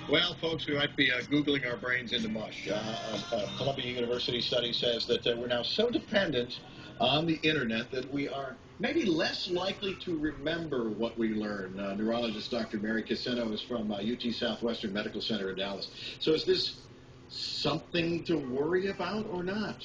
Well, folks, we might be Googling our brains into mush. A Columbia University study says that we're now so dependent on the internet that we are maybe less likely to remember what we learn. Neurologist Dr. Mary Quiceno is from UT Southwestern Medical Center in Dallas. So is this something to worry about or not?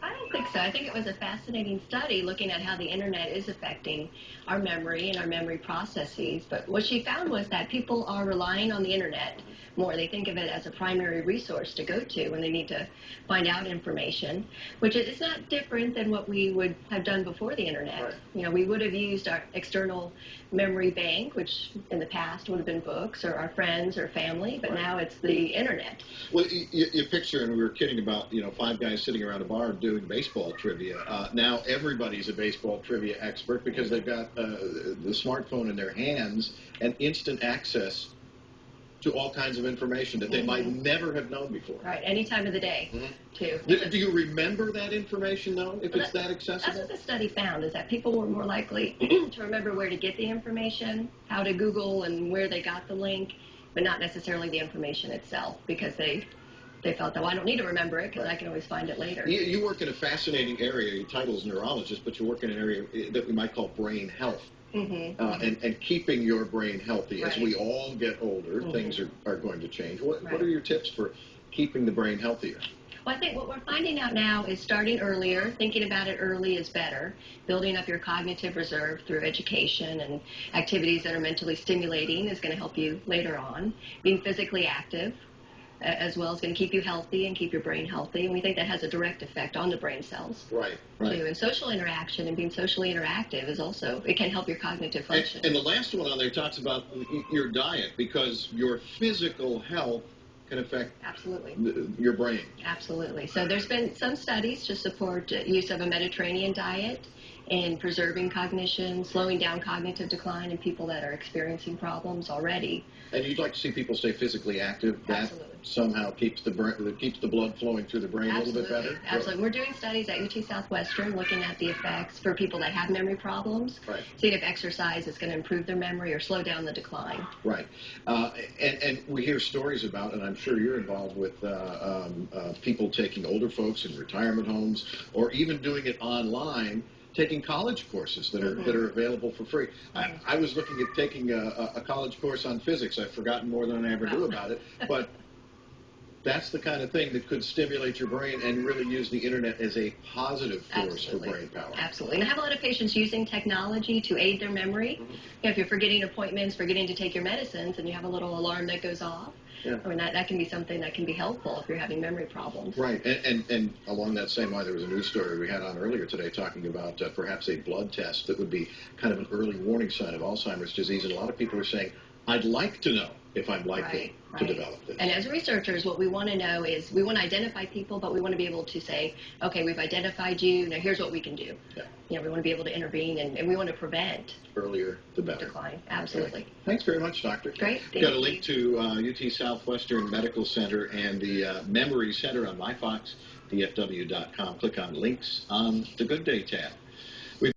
I don't think so. I think it was a fascinating study looking at how the internet is affecting our memory and our memory processes. But what she found was that people are relying on the internet more. They think of it as a primary resource to go to when they need to find out information, which is not different than what we would have done before the internet. Right. You know, we would have used our external memory bank, which in the past would have been books or our friends or family, but now it's the internet. Well, you picture, and we were kidding about, five guys sitting around a bar doing baseball trivia. Now everybody's a baseball trivia expert because they've got the smartphone in their hands and instant access to all kinds of information that they might never have known before. Right, any time of the day, too. Do you remember that information, though, if it's that accessible? That's what the study found, is that people were more likely to remember where to get the information, how to Google and where they got the link, but not necessarily the information itself, because they felt that, well, I don't need to remember it because I can always find it later. You work in a fascinating area. Your title is neurologist, but you work in an area that we might call brain health. And keeping your brain healthy. As we all get older, things are going to change. What are your tips for keeping the brain healthier? Well, I think what we're finding out now is starting earlier, thinking about it early is better, building up your cognitive reserve through education and activities that are mentally stimulating is going to help you later on. Being physically active as well is going to keep you healthy and keep your brain healthy, and we think that has a direct effect on the brain cells. Right. Too. And social interaction and being socially interactive is also, it can help your cognitive function. And the last one on there talks about your diet, because your physical health can affect your brain. Absolutely. So there's been some studies to support use of a Mediterranean diet in preserving cognition, slowing down cognitive decline in people that are experiencing problems already. And you'd like to see people stay physically active. That somehow keeps the blood flowing through the brain a little bit better. Absolutely. We're doing studies at UT Southwestern looking at the effects for people that have memory problems, seeing if exercise is going to improve their memory or slow down the decline. Right. And we hear stories about, and I'm sure you're involved with people taking older folks in retirement homes, or even doing it online, taking college courses that are available for free. I was looking at taking a college course on physics. I've forgotten more than I ever knew about it, but that's the kind of thing that could stimulate your brain and really use the internet as a positive force for brain power. Absolutely. And I have a lot of patients using technology to aid their memory. If you're forgetting appointments, forgetting to take your medicines, and you have a little alarm that goes off, I mean, that can be something that can be helpful if you're having memory problems. Right. And along that same line, there was a news story we had on earlier today talking about perhaps a blood test that would be kind of an early warning sign of Alzheimer's disease. And a lot of people are saying, I'd like to know if I'm likely to develop this. And as researchers, what we want to know is we want to identify people, but we want to be able to say, okay, we've identified you. Now here's what we can do. We want to be able to intervene, and we want to prevent earlier the better. Decline. Absolutely. Okay. Thanks very much, Doctor. Great. We've got a link to UT Southwestern Medical Center and the Memory Center on myfoxdfw.com. Click on links on the Good Day tab.